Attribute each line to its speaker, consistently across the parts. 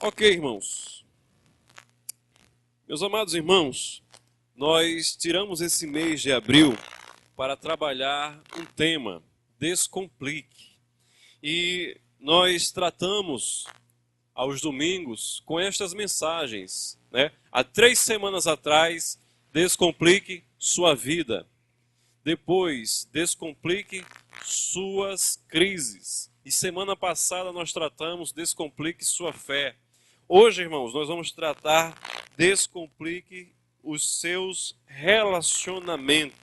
Speaker 1: Ok, irmãos. Meus amados irmãos, nós tiramos esse mês de abril para trabalhar um tema, Descomplique. E nós tratamos aos domingos com estas mensagens, né? Há 3 semanas atrás, Descomplique sua vida. Depois, Descomplique suas crises. E semana passada nós tratamos Descomplique sua fé. Hoje, irmãos, nós vamos tratar Descomplique os seus relacionamentos.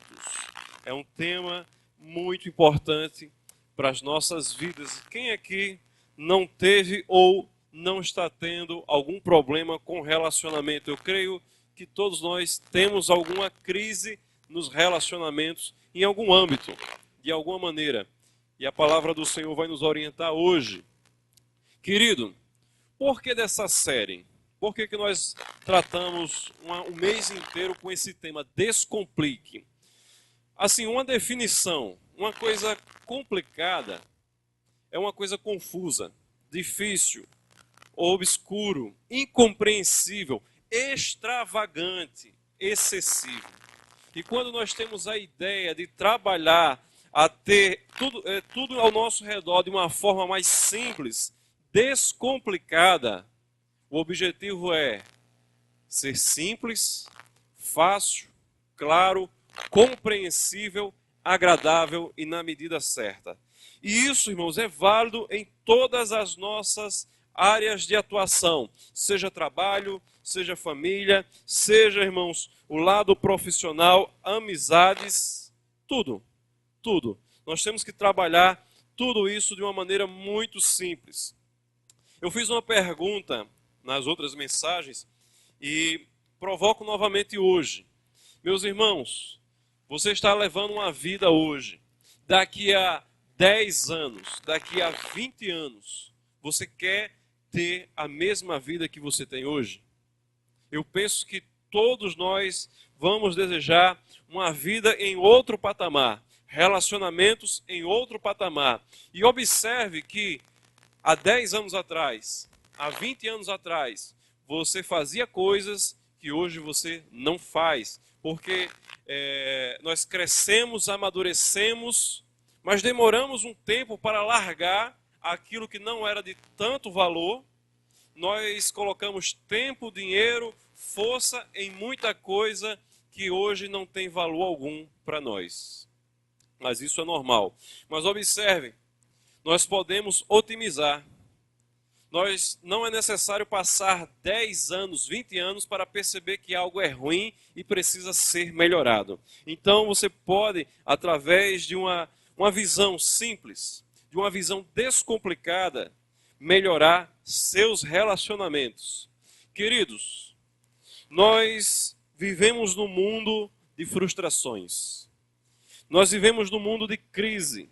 Speaker 1: É um tema muito importante para as nossas vidas. Quem aqui não teve ou não está tendo algum problema com relacionamento? Eu creio que todos nós temos alguma crise nos relacionamentos em algum âmbito, de alguma maneira. E a palavra do Senhor vai nos orientar hoje. Querido, por que dessa série? Por que nós tratamos um mês inteiro com esse tema, Descomplique? Assim, uma definição, uma coisa complicada é uma coisa confusa, difícil, obscuro, incompreensível, extravagante, excessivo. E quando nós temos a ideia de trabalhar a ter tudo ao nosso redor de uma forma mais simples, descomplicada, o objetivo é ser simples, fácil, claro, compreensível, agradável e na medida certa. E isso, irmãos, é válido em todas as nossas áreas de atuação, seja trabalho, seja família, seja, irmãos, o lado profissional, amizades, tudo. Nós temos que trabalhar tudo isso de uma maneira muito simples. Eu fiz uma pergunta nas outras mensagens e provoco novamente hoje. Meus irmãos, você está levando uma vida hoje. Daqui a 10 anos, daqui a 20 anos, você quer ter a mesma vida que você tem hoje? Eu penso que todos nós vamos desejar uma vida em outro patamar, relacionamentos em outro patamar. E observe que há 10 anos atrás, há 20 anos atrás, você fazia coisas que hoje você não faz. Porque nós crescemos, amadurecemos, mas demoramos um tempo para largar aquilo que não era de tanto valor. Nós colocamos tempo, dinheiro, força em muita coisa que hoje não tem valor algum para nós. Mas isso é normal. Mas observem, nós podemos otimizar. Não é necessário passar 10 anos, 20 anos para perceber que algo é ruim e precisa ser melhorado. Então você pode, através de uma visão simples, de uma visão descomplicada, melhorar seus relacionamentos. Queridos, nós vivemos num mundo de frustrações. Nós vivemos num mundo de crise.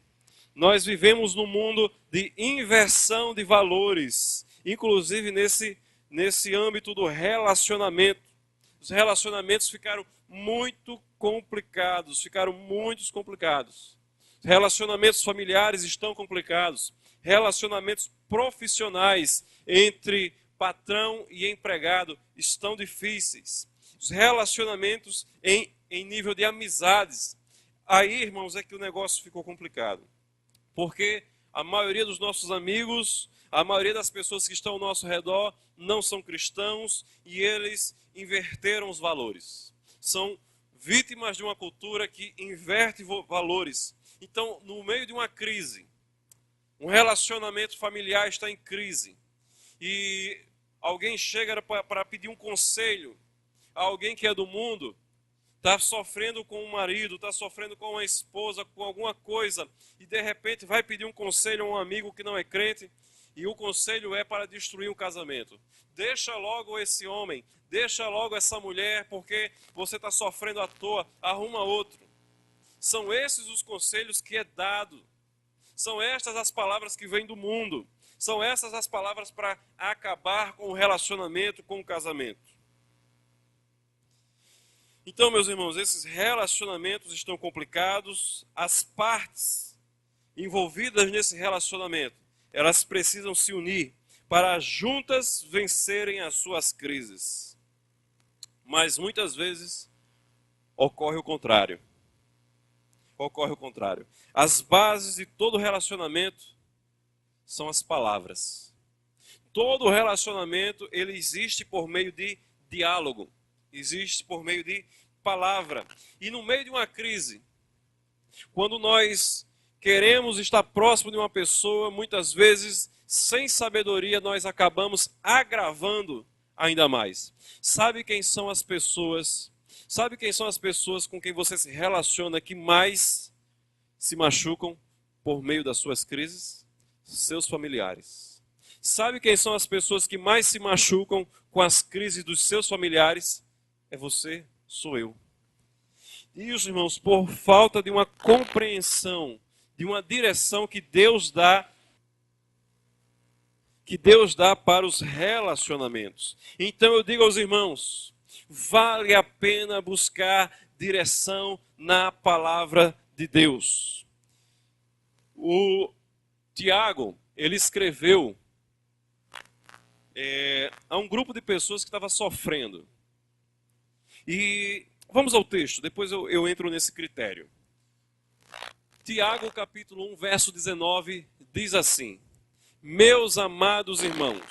Speaker 1: Nós vivemos num mundo de inversão de valores, inclusive nesse âmbito do relacionamento. Os relacionamentos ficaram muito complicados, Relacionamentos familiares estão complicados. Relacionamentos profissionais entre patrão e empregado estão difíceis. Os relacionamentos em nível de amizades. Aí, irmãos, é que o negócio ficou complicado. Porque a maioria dos nossos amigos, a maioria das pessoas que estão ao nosso redor não são cristãos e eles inverteram os valores. São vítimas de uma cultura que inverte valores. Então, no meio de uma crise, um relacionamento familiar está em crise e alguém chega para pedir um conselho a alguém que é do mundo, está sofrendo com um marido, está sofrendo com uma esposa, com alguma coisa, e de repente vai pedir um conselho a um amigo que não é crente, e o conselho é para destruir um casamento. Deixa logo esse homem, deixa logo essa mulher, porque você está sofrendo à toa, arruma outro. São esses os conselhos que é dado. São estas as palavras que vêm do mundo. São essas as palavras para acabar com o relacionamento, com o casamento. Então, meus irmãos, esses relacionamentos estão complicados. As partes envolvidas nesse relacionamento, elas precisam se unir para juntas vencerem as suas crises. Mas muitas vezes ocorre o contrário. Ocorre o contrário. As bases de todo relacionamento são as palavras. Todo relacionamento, ele existe por meio de diálogo. Existe por meio de palavra. E no meio de uma crise, quando nós queremos estar próximo de uma pessoa, muitas vezes, sem sabedoria, nós acabamos agravando ainda mais. Sabe quem são as pessoas? Sabe quem são as pessoas com quem você se relaciona que mais se machucam por meio das suas crises? Seus familiares. Sabe quem são as pessoas que mais se machucam com as crises dos seus familiares? É você, sou eu. E os irmãos, por falta de uma compreensão, de uma direção que Deus dá para os relacionamentos. Então eu digo aos irmãos, vale a pena buscar direção na palavra de Deus. O Tiago, ele escreveu a um grupo de pessoas que estava sofrendo. E vamos ao texto, depois eu entro nesse critério. Tiago, capítulo 1, verso 19, diz assim: Meus amados irmãos,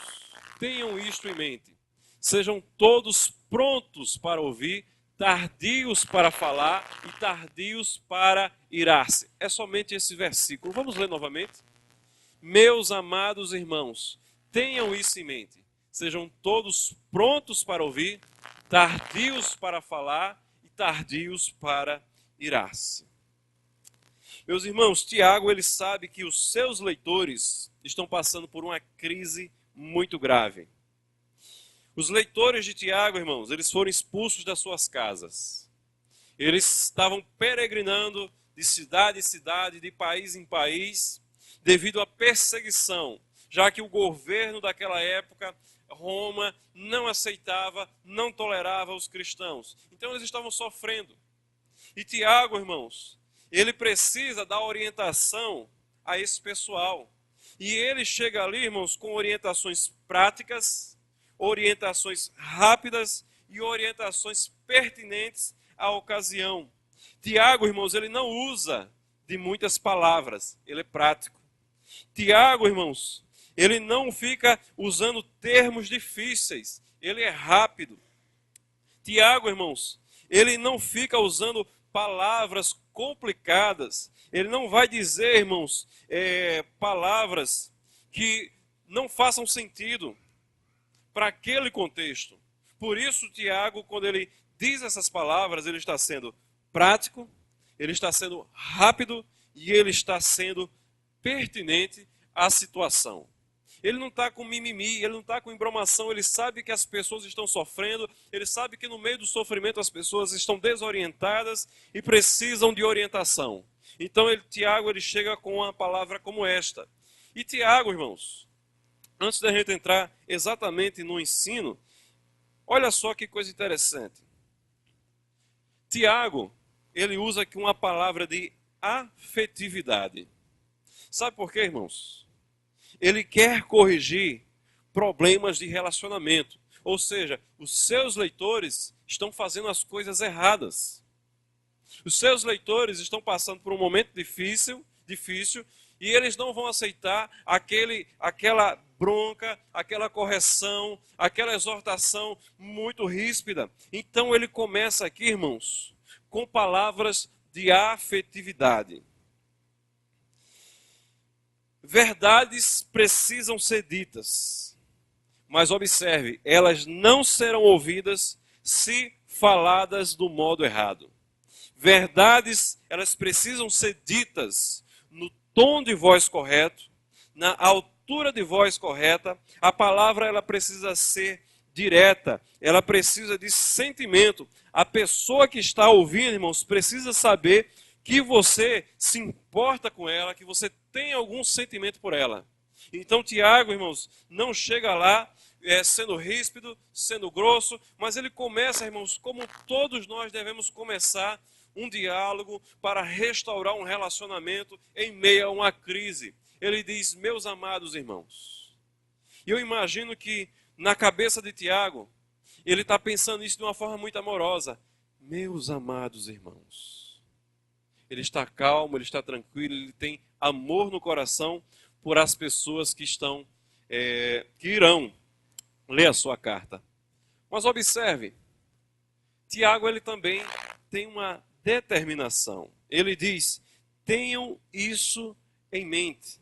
Speaker 1: tenham isto em mente. Sejam todos prontos para ouvir, tardios para falar e tardios para irar-se. É somente esse versículo. Vamos ler novamente? Meus amados irmãos, tenham isso em mente. Sejam todos prontos para ouvir, tardios para falar e tardios para irar-se. Meus irmãos, Tiago, ele sabe que os seus leitores estão passando por uma crise muito grave. Os leitores de Tiago, irmãos, eles foram expulsos das suas casas. Eles estavam peregrinando de cidade em cidade, de país em país, devido à perseguição, já que o governo daquela época, Roma, não aceitava, não tolerava os cristãos. Então eles estavam sofrendo. E Tiago, irmãos, ele precisa dar orientação a esse pessoal. E ele chega ali, irmãos, com orientações práticas, orientações rápidas e orientações pertinentes à ocasião. Tiago, irmãos, ele não usa de muitas palavras, ele é prático. Tiago, irmãos, ele não fica usando termos difíceis, ele é rápido. Tiago, irmãos, ele não fica usando palavras complicadas, ele não vai dizer, irmãos, palavras que não façam sentido para aquele contexto. Por isso, Tiago, quando ele diz essas palavras, ele está sendo prático, ele está sendo rápido e ele está sendo pertinente à situação. Ele não está com mimimi, ele não está com embromação, ele sabe que as pessoas estão sofrendo, ele sabe que no meio do sofrimento as pessoas estão desorientadas e precisam de orientação. Então Tiago ele chega com uma palavra como esta. E Tiago, irmãos, antes da gente entrar exatamente no ensino, olha só que coisa interessante. Tiago, ele usa aqui uma palavra de afetividade. Sabe por quê, irmãos? Ele quer corrigir problemas de relacionamento. Ou seja, os seus leitores estão fazendo as coisas erradas. Os seus leitores estão passando por um momento difícil, e eles não vão aceitar aquela bronca, aquela correção, aquela exortação muito ríspida. Então ele começa aqui, irmãos, com palavras de afetividade. Verdades precisam ser ditas, mas observe, elas não serão ouvidas se faladas do modo errado. Verdades, elas precisam ser ditas no tom de voz correto, na altura de voz correta. A palavra ela precisa ser direta, ela precisa de sentimento. A pessoa que está ouvindo, irmãos, precisa saber que você se importa com ela, que você tem algum sentimento por ela. Então Tiago, irmãos, não chega lá sendo ríspido, sendo grosso, mas ele começa, irmãos, como todos nós devemos começar um diálogo para restaurar um relacionamento em meio a uma crise. Ele diz: meus amados irmãos, E eu imagino que na cabeça de Tiago, ele está pensando isso de uma forma muito amorosa. Meus amados irmãos, ele está calmo, ele está tranquilo, ele tem amor no coração por as pessoas que estão, que irão ler a sua carta. Mas observe, Tiago ele também tem uma determinação. Ele diz, tenham isso em mente.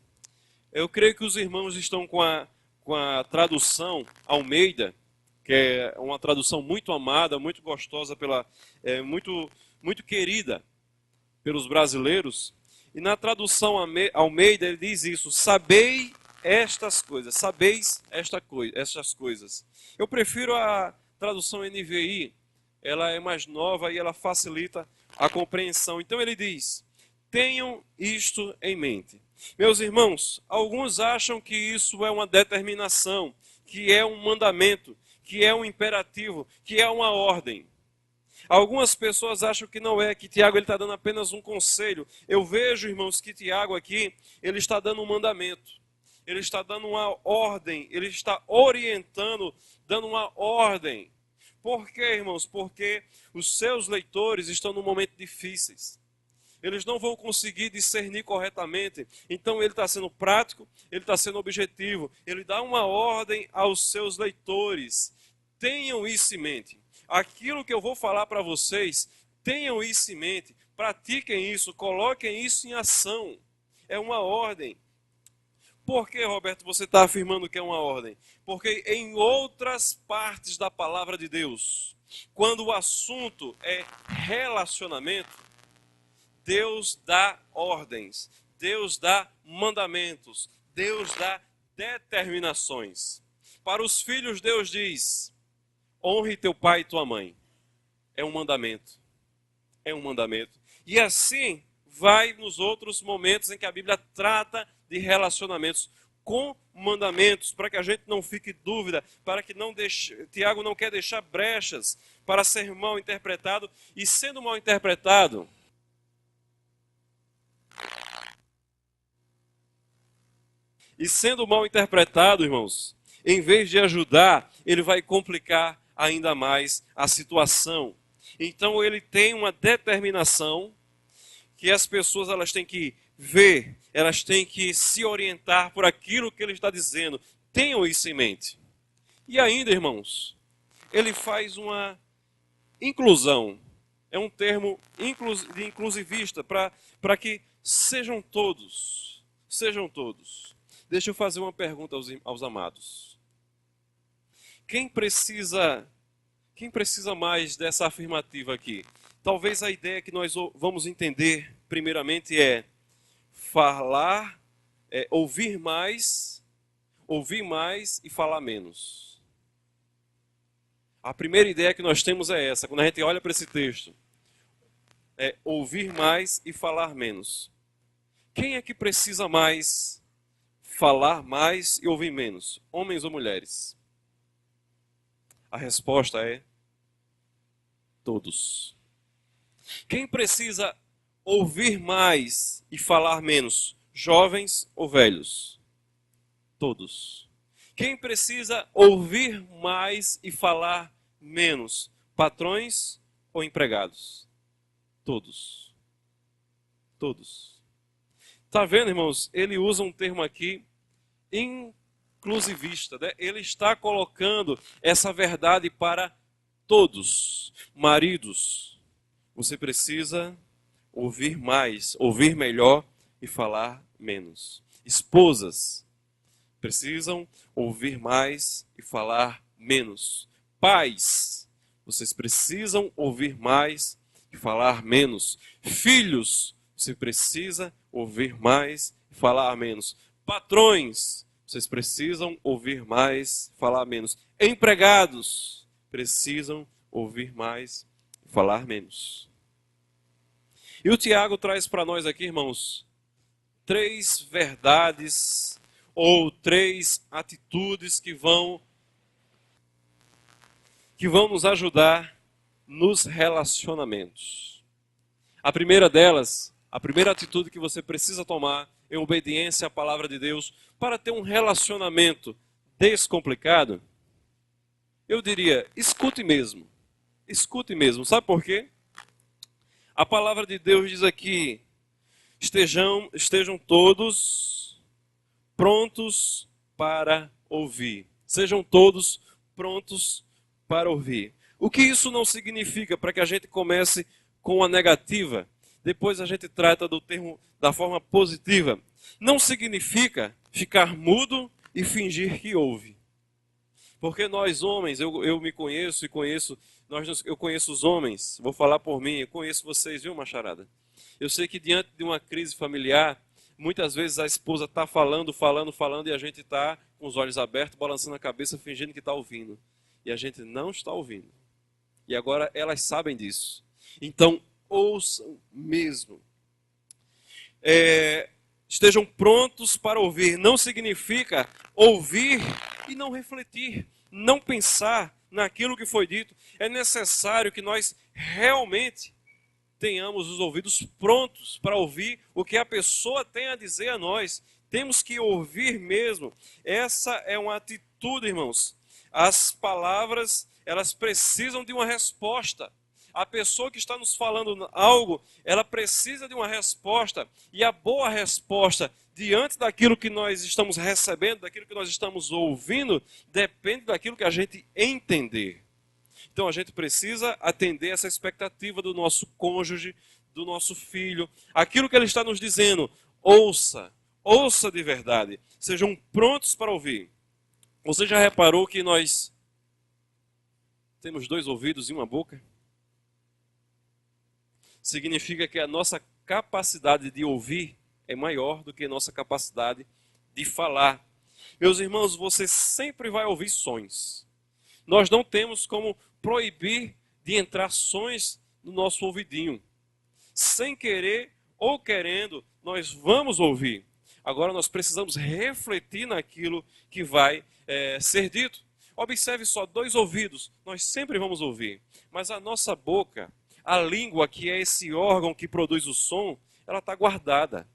Speaker 1: Eu creio que os irmãos estão com a tradução Almeida, que é uma tradução muito amada, muito gostosa, muito querida pelos brasileiros. E na tradução Almeida ele diz isso, sabeis estas coisas. Eu prefiro a tradução NVI, ela é mais nova e ela facilita a compreensão. Então ele diz, tenham isto em mente. Meus irmãos, alguns acham que isso é uma determinação, que é um mandamento, que é um imperativo, que é uma ordem. Algumas pessoas acham que não é, que Tiago está dando apenas um conselho. Eu vejo, irmãos, que Tiago aqui, ele está dando um mandamento. Ele está dando uma ordem, ele está orientando, dando uma ordem. Por quê, irmãos? Porque os seus leitores estão num momento difíceis. Eles não vão conseguir discernir corretamente. Então ele está sendo prático, ele está sendo objetivo. Ele dá uma ordem aos seus leitores. Tenham isso em mente. Aquilo que eu vou falar para vocês, tenham isso em mente. Pratiquem isso, coloquem isso em ação. É uma ordem. Por que, Roberto, você está afirmando que é uma ordem? Porque em outras partes da palavra de Deus, quando o assunto é relacionamento, Deus dá ordens, Deus dá mandamentos, Deus dá determinações. Para os filhos, Deus diz, honre teu pai e tua mãe. É um mandamento. É um mandamento. E assim vai nos outros momentos em que a Bíblia trata de relacionamentos com mandamentos, para que a gente não fique em dúvida, para que não deixe, Tiago não quer deixar brechas para ser mal interpretado, e sendo mal interpretado, irmãos, em vez de ajudar, ele vai complicar ainda mais a situação. Então ele tem uma determinação que as pessoas elas têm que ver, elas têm que se orientar por aquilo que ele está dizendo. Tenham isso em mente. E ainda, irmãos, ele faz uma inclusão. É um termo de inclusivista para que sejam todos. Sejam todos. Deixa eu fazer uma pergunta aos amados. Quem precisa mais dessa afirmativa aqui? Talvez a ideia que nós vamos entender primeiramente é falar, ouvir mais e falar menos. A primeira ideia que nós temos é essa, quando a gente olha para esse texto. É ouvir mais e falar menos. Quem é que precisa mais falar mais e ouvir menos? Homens ou mulheres? A resposta é todos. Quem precisa ouvir mais e falar menos? Jovens ou velhos? Todos. Quem precisa ouvir mais e falar menos? Patrões ou empregados? Todos. Todos. Tá vendo, irmãos? Ele usa um termo aqui inclusivista, né? Ele está colocando essa verdade para todos. Maridos, você precisa ouvir mais, ouvir melhor e falar menos. Esposas, precisam ouvir mais e falar menos. Pais, vocês precisam ouvir mais e falar menos. Filhos, você precisa ouvir mais e falar menos. Patrões, vocês precisam ouvir mais e falar menos. Empregados, precisam ouvir mais e falar menos. E o Tiago traz para nós aqui, irmãos, 3 verdades ou 3 atitudes que vão nos ajudar nos relacionamentos. A primeira delas, a primeira atitude que você precisa tomar é obediência à palavra de Deus para ter um relacionamento descomplicado, eu diria, escute mesmo. Escute mesmo. Sabe por quê? A palavra de Deus diz aqui, estejam todos prontos para ouvir. Sejam todos prontos para ouvir. O que isso não significa para que a gente comece com a negativa, depois a gente trata do termo da forma positiva. Não significa ficar mudo e fingir que ouve. Porque nós homens, eu me conheço e conheço, eu conheço os homens, vou falar por mim, eu conheço vocês, viu, macharada? Eu sei que diante de uma crise familiar, muitas vezes a esposa está falando e a gente está com os olhos abertos, balançando a cabeça, fingindo que está ouvindo. E a gente não está ouvindo. E agora elas sabem disso. Então, ouçam mesmo. Estejam prontos para ouvir. Não significa ouvir e não refletir, não pensar naquilo que foi dito. É necessário que nós realmente tenhamos os ouvidos prontos para ouvir o que a pessoa tem a dizer a nós. Temos que ouvir mesmo. Essa é uma atitude, irmãos. As palavras, elas precisam de uma resposta. A pessoa que está nos falando algo, ela precisa de uma resposta. E a boa resposta, diante daquilo que nós estamos recebendo, daquilo que nós estamos ouvindo, depende daquilo que a gente entender. Então a gente precisa atender essa expectativa do nosso cônjuge, do nosso filho. Aquilo que ele está nos dizendo, ouça, ouça de verdade. Sejam prontos para ouvir. Você já reparou que nós temos 2 ouvidos e uma boca? Significa que a nossa capacidade de ouvir é maior do que a nossa capacidade de falar. Meus irmãos, você sempre vai ouvir sons. Nós não temos como proibir de entrar sons no nosso ouvidinho. Sem querer ou querendo, nós vamos ouvir. Agora nós precisamos refletir naquilo que vai ser dito. Observe só, 2 ouvidos, nós sempre vamos ouvir. Mas a nossa boca, a língua, que é esse órgão que produz o som, ela está guardada.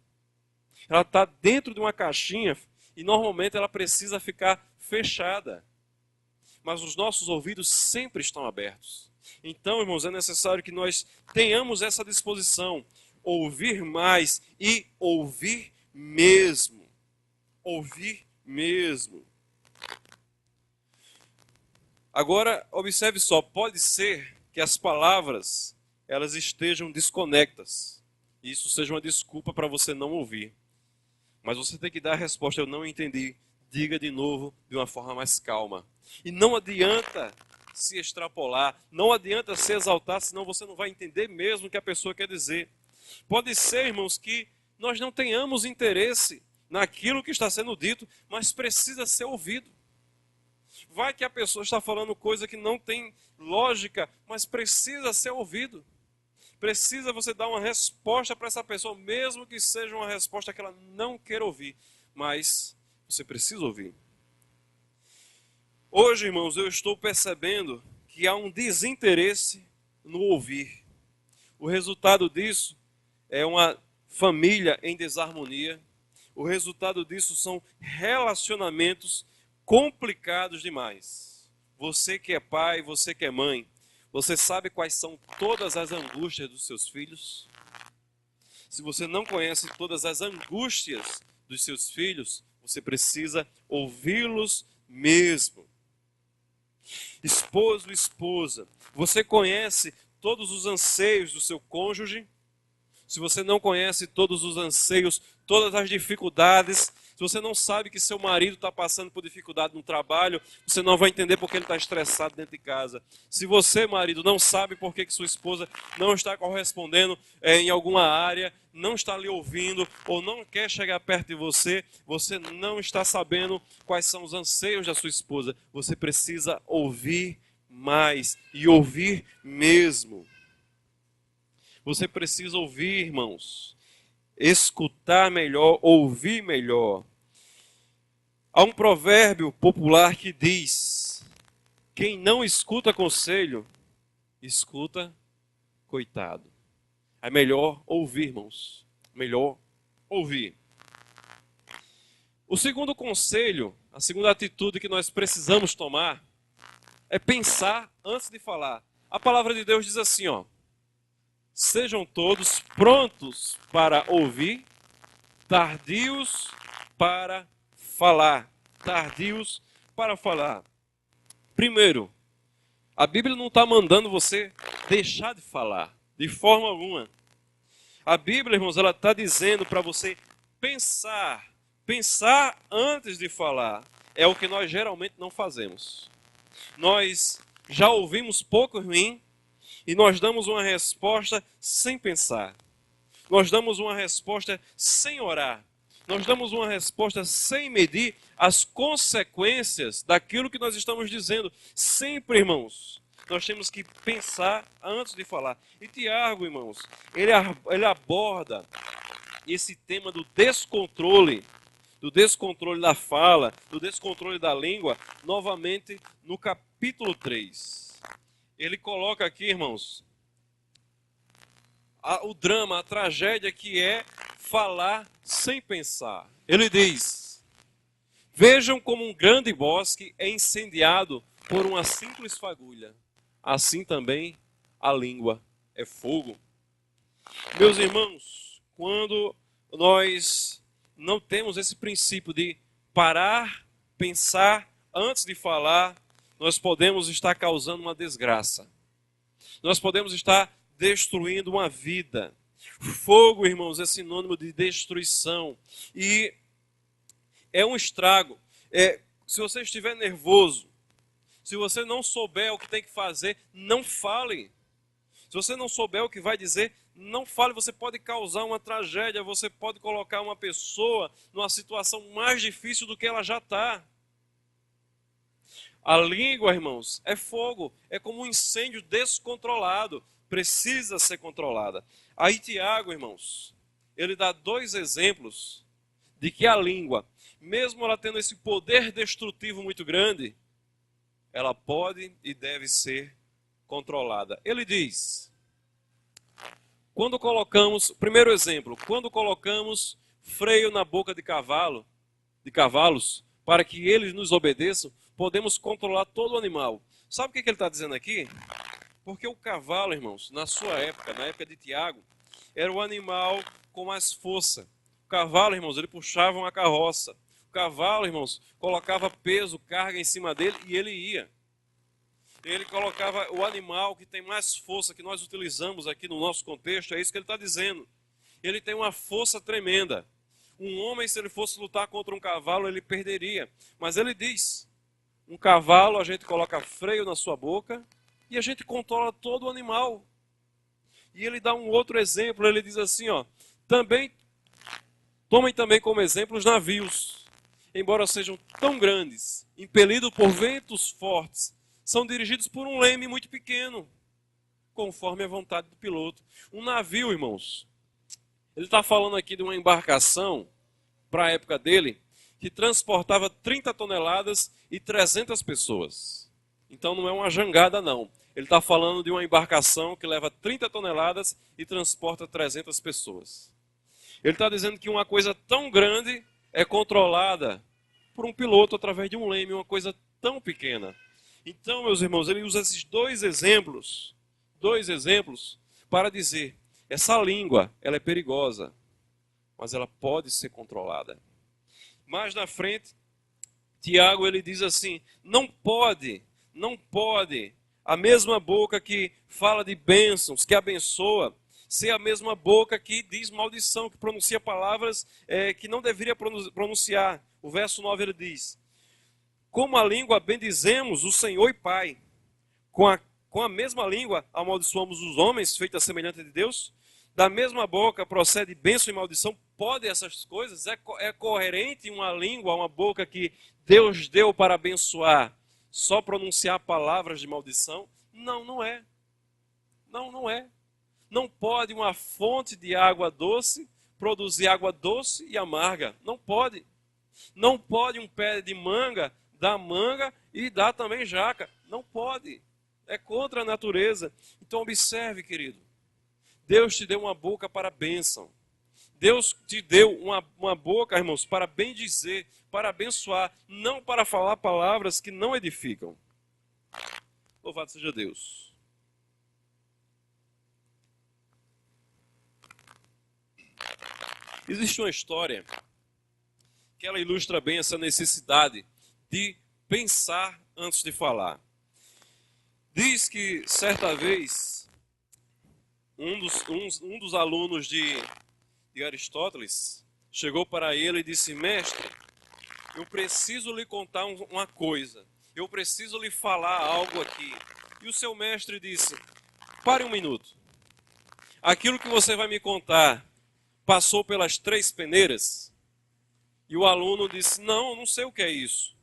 Speaker 1: Ela está dentro de uma caixinha e normalmente ela precisa ficar fechada. Mas os nossos ouvidos sempre estão abertos. Então, irmãos, é necessário que nós tenhamos essa disposição, ouvir mais e ouvir mesmo. Ouvir mesmo. Agora, observe só, pode ser que as palavras elas estejam desconectas. E isso seja uma desculpa para você não ouvir. Mas você tem que dar a resposta, eu não entendi. Diga de novo de uma forma mais calma. E não adianta se extrapolar, não adianta se exaltar, senão você não vai entender mesmo o que a pessoa quer dizer. Pode ser, irmãos, que nós não tenhamos interesse naquilo que está sendo dito, mas precisa ser ouvido. Vai que a pessoa está falando coisa que não tem lógica, mas precisa ser ouvido. Precisa você dar uma resposta para essa pessoa, mesmo que seja uma resposta que ela não queira ouvir. Mas você precisa ouvir. Hoje, irmãos, eu estou percebendo que há um desinteresse no ouvir. O resultado disso é uma família em desarmonia. O resultado disso são relacionamentos complicados demais. Você que é pai, você que é mãe, você sabe quais são todas as angústias dos seus filhos? Se você não conhece todas as angústias dos seus filhos, você precisa ouvi-los mesmo. Esposo e esposa, você conhece todos os anseios do seu cônjuge? Se você não conhece todos os anseios, todas as dificuldades, se você não sabe que seu marido está passando por dificuldade no trabalho, você não vai entender porque ele está estressado dentro de casa. Se você, marido, não sabe por que sua esposa não está correspondendo em alguma área, não está lhe ouvindo ou não quer chegar perto de você, você não está sabendo quais são os anseios da sua esposa. Você precisa ouvir mais e ouvir mesmo. Você precisa ouvir, irmãos. Escutar melhor, ouvir melhor. Há um provérbio popular que diz: quem não escuta conselho, escuta coitado. É melhor ouvir, irmãos. Melhor ouvir. O segundo conselho a segunda atitude que nós precisamos tomar é pensar antes de falar. A palavra de Deus diz assim, ó: sejam todos prontos para ouvir, tardios para falar. Tardios para falar. Primeiro, a Bíblia não está mandando você deixar de falar, de forma alguma. A Bíblia, irmãos, ela está dizendo para você pensar. Pensar antes de falar. É o que nós geralmente não fazemos. Nós já ouvimos pouco ruim e nós damos uma resposta sem pensar. Nós damos uma resposta sem orar. Nós damos uma resposta sem medir as consequências daquilo que nós estamos dizendo. Sempre, irmãos, nós temos que pensar antes de falar. E Tiago, irmãos, ele aborda esse tema do descontrole da fala, do descontrole da língua, novamente no capítulo 3. Ele coloca aqui, irmãos, o drama, a tragédia que é falar sem pensar. Ele diz: vejam como um grande bosque é incendiado por uma simples fagulha. Assim também a língua é fogo. Meus irmãos, quando nós não temos esse princípio de parar, pensar antes de falar, nós podemos estar causando uma desgraça. Nós podemos estar destruindo uma vida. Fogo, irmãos, é sinônimo de destruição. E é um estrago. Se você estiver nervoso, se você não souber o que tem que fazer, não fale. Se você não souber o que vai dizer, não fale. Você pode causar uma tragédia, você pode colocar uma pessoa numa situação mais difícil do que ela já está. A língua, irmãos, é fogo, é como um incêndio descontrolado, precisa ser controlada. Aí Tiago, irmãos, ele dá 2 exemplos de que a língua, mesmo ela tendo esse poder destrutivo muito grande, ela pode e deve ser controlada. Ele diz: primeiro exemplo, quando colocamos freio na boca de cavalos, para que eles nos obedeçam, podemos controlar todo o animal. Sabe o que ele está dizendo aqui? Porque o cavalo, irmãos, na sua época, na época de Tiago, era o animal com mais força. O cavalo, irmãos, ele puxava uma carroça. O cavalo, irmãos, colocava peso, carga em cima dele e ele ia. Ele colocava o animal que tem mais força, que nós utilizamos aqui no nosso contexto, é isso que ele está dizendo. Ele tem uma força tremenda. Um homem, se ele fosse lutar contra um cavalo, ele perderia. Mas ele diz: um cavalo, a gente coloca freio na sua boca e a gente controla todo o animal. E ele dá um outro exemplo, ele diz assim, ó: tomem também como exemplo os navios. Embora sejam tão grandes, impelidos por ventos fortes, são dirigidos por um leme muito pequeno, conforme a vontade do piloto. Um navio, irmãos, ele está falando aqui de uma embarcação, para a época dele, que transportava 30 toneladas e 300 pessoas. Então não é uma jangada, não. Ele está falando de uma embarcação que leva 30 toneladas e transporta 300 pessoas. Ele está dizendo que uma coisa tão grande é controlada por um piloto através de um leme, uma coisa tão pequena. Então, meus irmãos, ele usa esses 2 exemplos, para dizer: essa língua, ela é perigosa, mas ela pode ser controlada. Mais na frente, Tiago, ele diz assim: não pode a mesma boca que fala de bênçãos, que abençoa, ser a mesma boca que diz maldição, que pronuncia palavras que não deveria pronunciar. O verso 9 ele diz: como a língua bendizemos o Senhor e Pai, com a mesma língua amaldiçoamos os homens, feita a semelhança de Deus. Da mesma boca procede bênção e maldição. Pode essas coisas? É coerente uma língua, uma boca que Deus deu para abençoar, só pronunciar palavras de maldição? Não, não é. Não é. Não pode uma fonte de água doce produzir água doce e amarga. Não pode. Não pode um pé de manga dar manga e dar também jaca. Não pode. É contra a natureza. Então observe, querido. Deus te deu uma boca para bênção. Deus te deu uma boca, irmãos, para bem dizer, para abençoar, não para falar palavras que não edificam. Louvado seja Deus. Existe uma história que ela ilustra bem essa necessidade de pensar antes de falar. Diz que certa vez um dos alunos de Aristóteles chegou para ele e disse: mestre, eu preciso lhe contar uma coisa, eu preciso lhe falar algo aqui. E o seu mestre disse: pare um minuto, aquilo que você vai me contar passou pelas 3 peneiras? E o aluno disse: não, não sei o que é isso.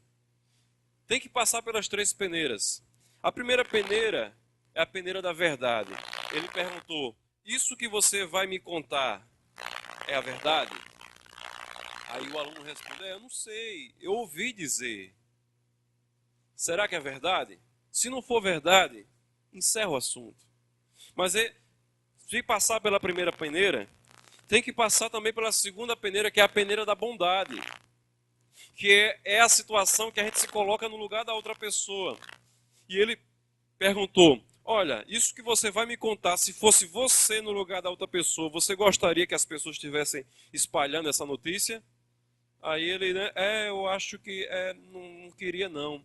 Speaker 1: Tem que passar pelas 3 peneiras. A primeira peneira é a peneira da verdade. Ele perguntou: isso que você vai me contar é a verdade? Aí o aluno respondeu: eu não sei, eu ouvi dizer. Será que é verdade? Se não for verdade, encerra o assunto. Mas se passar pela primeira peneira, tem que passar também pela segunda peneira, que é a peneira da bondade. Que é a situação que a gente se coloca no lugar da outra pessoa. E ele perguntou: olha, isso que você vai me contar, se fosse você no lugar da outra pessoa, você gostaria que as pessoas estivessem espalhando essa notícia? Aí ele, né, eu acho que não queria não.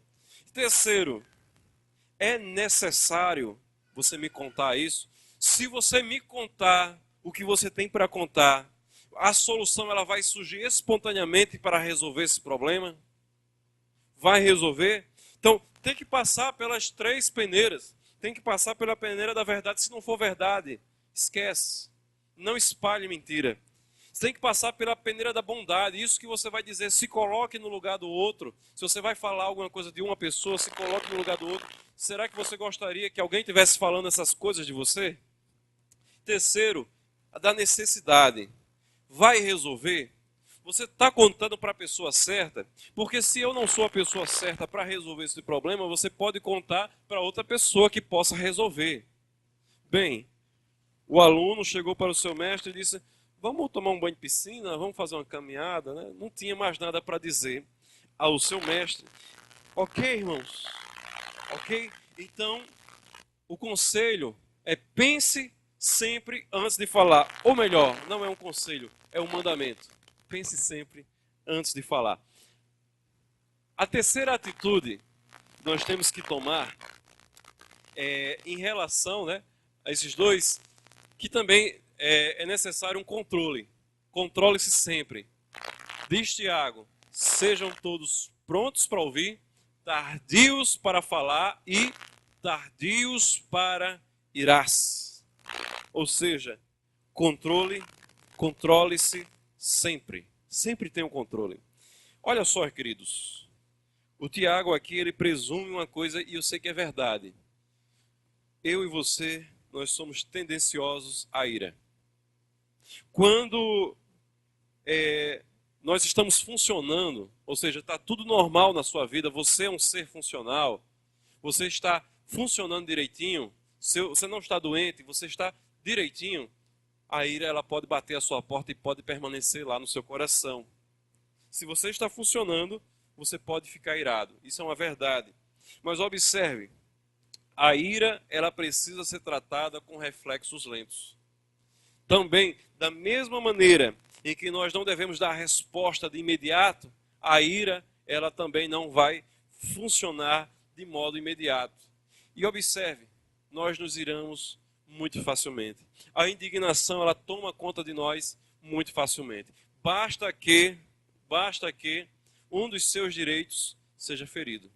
Speaker 1: Terceiro, é necessário você me contar isso? Se você me contar o que você tem para contar, a solução ela vai surgir espontaneamente para resolver esse problema? Vai resolver? Então, tem que passar pelas 3 peneiras. Tem que passar pela peneira da verdade. Se não for verdade, esquece. Não espalhe mentira. Você tem que passar pela peneira da bondade. Isso que você vai dizer, se coloque no lugar do outro. Se você vai falar alguma coisa de uma pessoa, se coloque no lugar do outro. Será que você gostaria que alguém estivesse falando essas coisas de você? Terceiro, a da necessidade. Vai resolver? Você está contando para a pessoa certa? Porque se eu não sou a pessoa certa para resolver esse problema, você pode contar para outra pessoa que possa resolver. Bem, o aluno chegou para o seu mestre e disse: vamos tomar um banho de piscina, vamos fazer uma caminhada, né? Não tinha mais nada para dizer ao seu mestre. Ok, irmãos? Ok? Então, o conselho é: pense sempre antes de falar. Ou melhor, não é um conselho, é um mandamento. Pense sempre antes de falar. A terceira atitude que nós temos que tomar é em relação, né, a esses dois, que também é necessário um controle. Controle-se sempre. Diz Tiago: sejam todos prontos para ouvir, tardios para falar e tardios para irar-se. Ou seja, controle-se sempre. Sempre tenha um controle. Olha só, queridos. O Tiago aqui, ele presume uma coisa e eu sei que é verdade. Eu e você, nós somos tendenciosos à ira. Quando nós estamos funcionando, ou seja, está tudo normal na sua vida, você é um ser funcional, você está funcionando direitinho, você não está doente, você está direitinho, a ira ela pode bater a sua porta e pode permanecer lá no seu coração. Se você está funcionando, você pode ficar irado. Isso é uma verdade. Mas observe, a ira ela precisa ser tratada com reflexos lentos. Também, da mesma maneira em que nós não devemos dar resposta de imediato, a ira ela também não vai funcionar de modo imediato. E observe, nós nos iramos muito facilmente. A indignação ela toma conta de nós muito facilmente. Basta que um dos seus direitos seja ferido.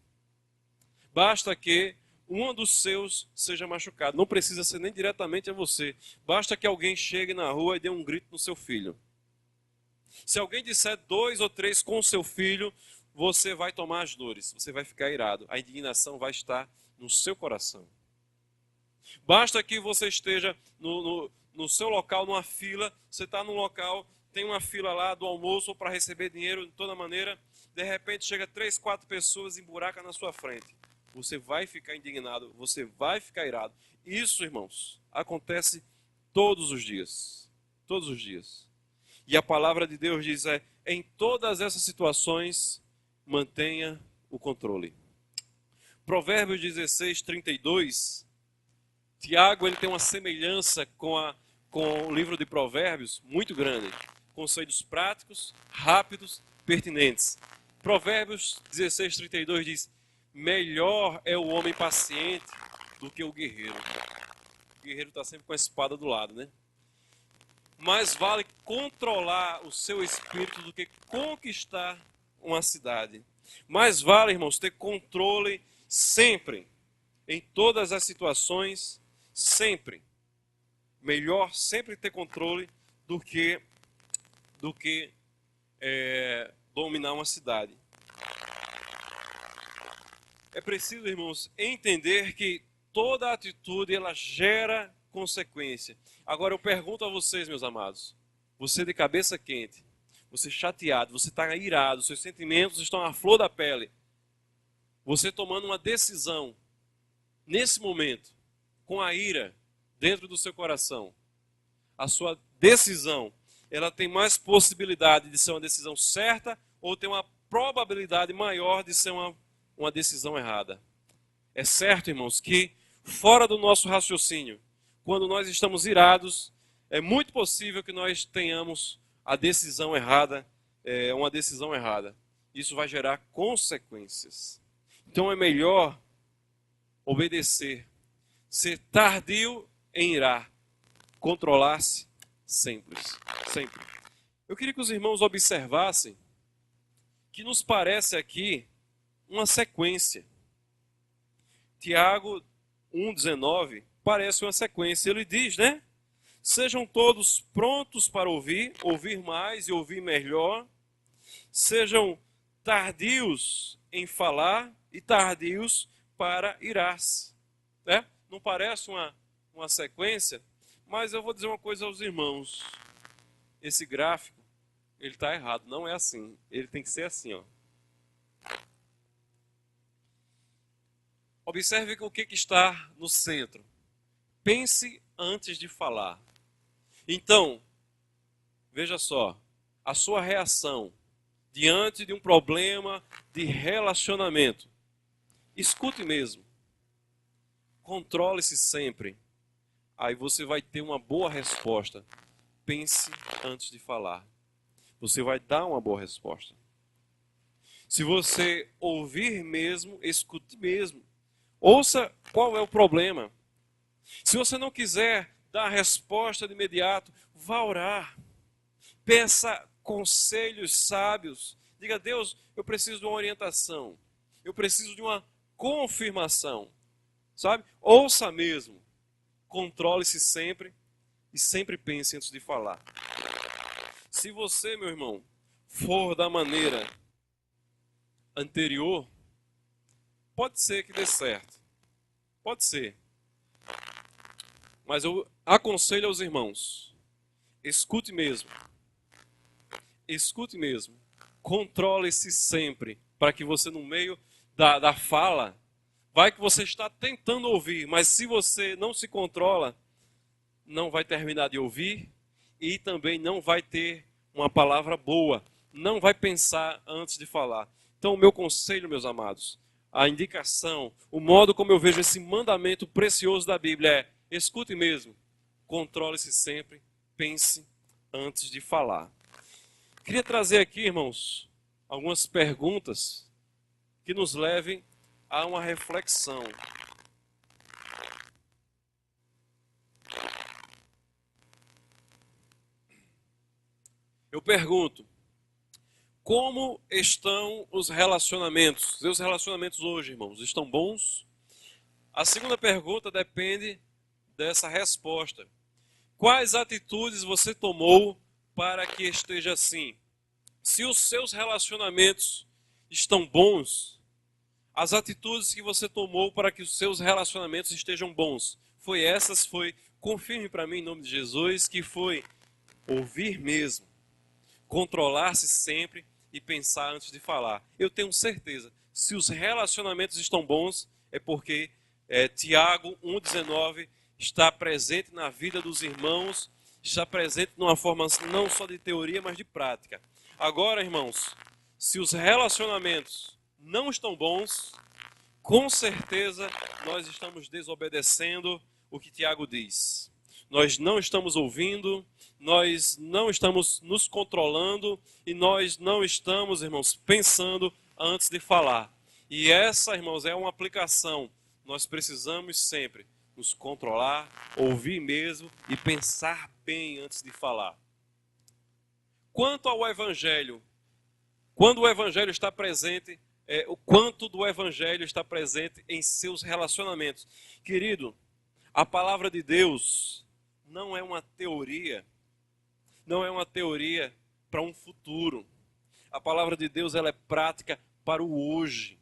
Speaker 1: Basta que um dos seus seja machucado. Não precisa ser nem diretamente a você. Basta que alguém chegue na rua e dê um grito no seu filho. Se alguém disser 2 ou 3 com o seu filho, você vai tomar as dores. Você vai ficar irado. A indignação vai estar no seu coração. Basta que você esteja no seu local, numa fila. Você está num local, tem uma fila lá do almoço ou para receber dinheiro de toda maneira. De repente chega 3, 4 pessoas e emburaca na sua frente. Você vai ficar indignado, você vai ficar irado. Isso, irmãos, acontece todos os dias. Todos os dias. E a palavra de Deus diz, em todas essas situações, mantenha o controle. Provérbios 16, 32, Tiago ele tem uma semelhança com o livro de Provérbios muito grande. Conselhos práticos, rápidos, pertinentes. Provérbios 16, 32 diz, melhor é o homem paciente do que o guerreiro. O guerreiro está sempre com a espada do lado, né? Mais vale controlar o seu espírito do que conquistar uma cidade. Mais vale, irmãos, ter controle sempre, em todas as situações, sempre. Melhor sempre ter controle do que dominar uma cidade. É preciso, irmãos, entender que toda atitude ela gera consequência. Agora eu pergunto a vocês, meus amados, você de cabeça quente, você chateado, você está irado, seus sentimentos estão à flor da pele, você tomando uma decisão, nesse momento, com a ira dentro do seu coração, a sua decisão, ela tem mais possibilidade de ser uma decisão certa ou tem uma probabilidade maior de ser uma decisão errada. É certo, irmãos, que fora do nosso raciocínio, quando nós estamos irados, é muito possível que nós tenhamos a decisão errada, uma decisão errada. Isso vai gerar consequências. Então é melhor obedecer, ser tardio em irar, controlar-se sempre. Eu queria que os irmãos observassem que nos parece aqui uma sequência. Tiago 1,19 parece uma sequência. Ele diz, né? Sejam todos prontos para ouvir mais e ouvir melhor. Sejam tardios em falar e tardios para irar-se. Né? Não parece uma sequência? Mas eu vou dizer uma coisa aos irmãos. Esse gráfico, ele está errado. Não é assim. Ele tem que ser assim, ó. Observe o que está no centro. Pense antes de falar. Então, veja só, a sua reação diante de um problema de relacionamento. Escute mesmo. Controle-se sempre. Aí você vai ter uma boa resposta. Pense antes de falar. Você vai dar uma boa resposta. Se você ouvir mesmo, escute mesmo. Ouça qual é o problema. Se você não quiser dar a resposta de imediato, vá orar. Peça conselhos sábios. Diga, Deus, eu preciso de uma orientação. Eu preciso de uma confirmação. Sabe? Ouça mesmo. Controle-se sempre e sempre pense antes de falar. Se você, meu irmão, for da maneira anterior, pode ser que dê certo. Pode ser. Mas eu aconselho aos irmãos, escute mesmo. Escute mesmo. Controle-se sempre, para que você no meio da fala, vai que você está tentando ouvir, mas se você não se controla, não vai terminar de ouvir e também não vai ter uma palavra boa, não vai pensar antes de falar. Então o meu conselho, meus amados, a indicação, o modo como eu vejo esse mandamento precioso da Bíblia é: escute mesmo, controle-se sempre, pense antes de falar. Queria trazer aqui, irmãos, algumas perguntas que nos levem a uma reflexão. Eu pergunto, como estão os relacionamentos? Seus relacionamentos hoje, irmãos, estão bons? A segunda pergunta depende dessa resposta. Quais atitudes você tomou para que esteja assim? Se os seus relacionamentos estão bons, as atitudes que você tomou para que os seus relacionamentos estejam bons, confirme para mim em nome de Jesus, que foi ouvir mesmo, controlar-se sempre e pensar antes de falar. Eu tenho certeza, se os relacionamentos estão bons, é porque Tiago 1,19 está presente na vida dos irmãos está presente numa forma não só de teoria, mas de prática. Agora, irmãos, se os relacionamentos não estão bons, com certeza nós estamos desobedecendo o que Tiago diz. Nós não estamos ouvindo, nós não estamos nos controlando e nós não estamos, irmãos, pensando antes de falar. E essa, irmãos, é uma aplicação. Nós precisamos sempre nos controlar, ouvir mesmo e pensar bem antes de falar. Quanto ao Evangelho, quando o Evangelho está presente, o quanto do Evangelho está presente em seus relacionamentos. Querido, a palavra de Deus não é uma teoria, não é uma teoria para um futuro. A palavra de Deus ela é prática para o hoje.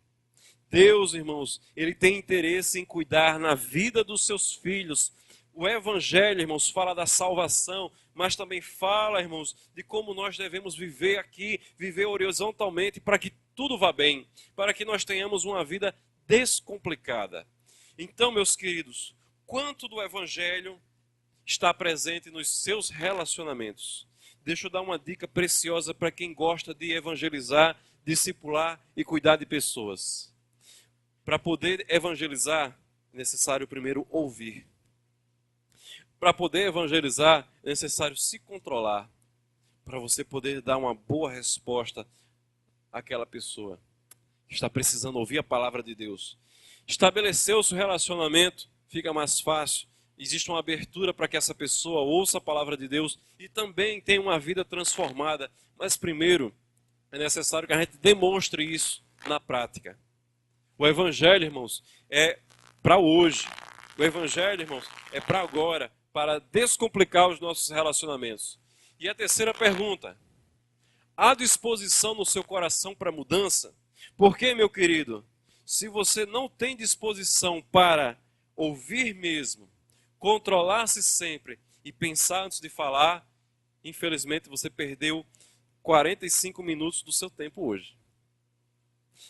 Speaker 1: Deus, irmãos, ele tem interesse em cuidar na vida dos seus filhos. O Evangelho, irmãos, fala da salvação, mas também fala, irmãos, de como nós devemos viver aqui, viver horizontalmente para que tudo vá bem, para que nós tenhamos uma vida descomplicada. Então, meus queridos, quanto do Evangelho está presente nos seus relacionamentos? Deixa eu dar uma dica preciosa para quem gosta de evangelizar, discipular e cuidar de pessoas. Para poder evangelizar, é necessário primeiro ouvir. Para poder evangelizar, é necessário se controlar. Para você poder dar uma boa resposta àquela pessoa que está precisando ouvir a palavra de Deus. Estabeleceu-se o relacionamento, fica mais fácil. Existe uma abertura para que essa pessoa ouça a palavra de Deus e também tenha uma vida transformada. Mas primeiro, é necessário que a gente demonstre isso na prática. O Evangelho, irmãos, é para hoje. O Evangelho, irmãos, é para agora, para descomplicar os nossos relacionamentos. E a terceira pergunta: há disposição no seu coração para mudança? Porque, meu querido, se você não tem disposição para ouvir mesmo, controlar-se sempre e pensar antes de falar, infelizmente você perdeu 45 minutos do seu tempo hoje.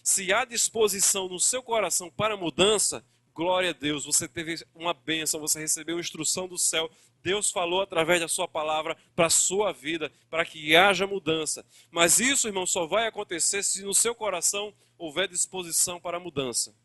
Speaker 1: Se há disposição no seu coração para mudança, glória a Deus, você teve uma bênção, você recebeu instrução do céu, Deus falou através da sua palavra para a sua vida, para que haja mudança. Mas isso, irmão, só vai acontecer se no seu coração houver disposição para a mudança.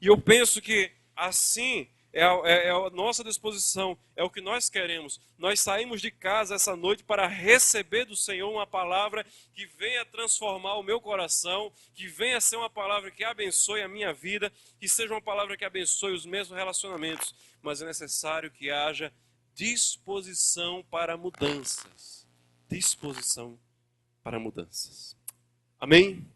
Speaker 1: E eu penso que assim é a nossa disposição, é o que nós queremos. Nós saímos de casa essa noite para receber do Senhor uma palavra que venha transformar o meu coração, que venha ser uma palavra que abençoe a minha vida, que seja uma palavra que abençoe os mesmos relacionamentos. Mas é necessário que haja disposição para mudanças. Disposição para mudanças. Amém?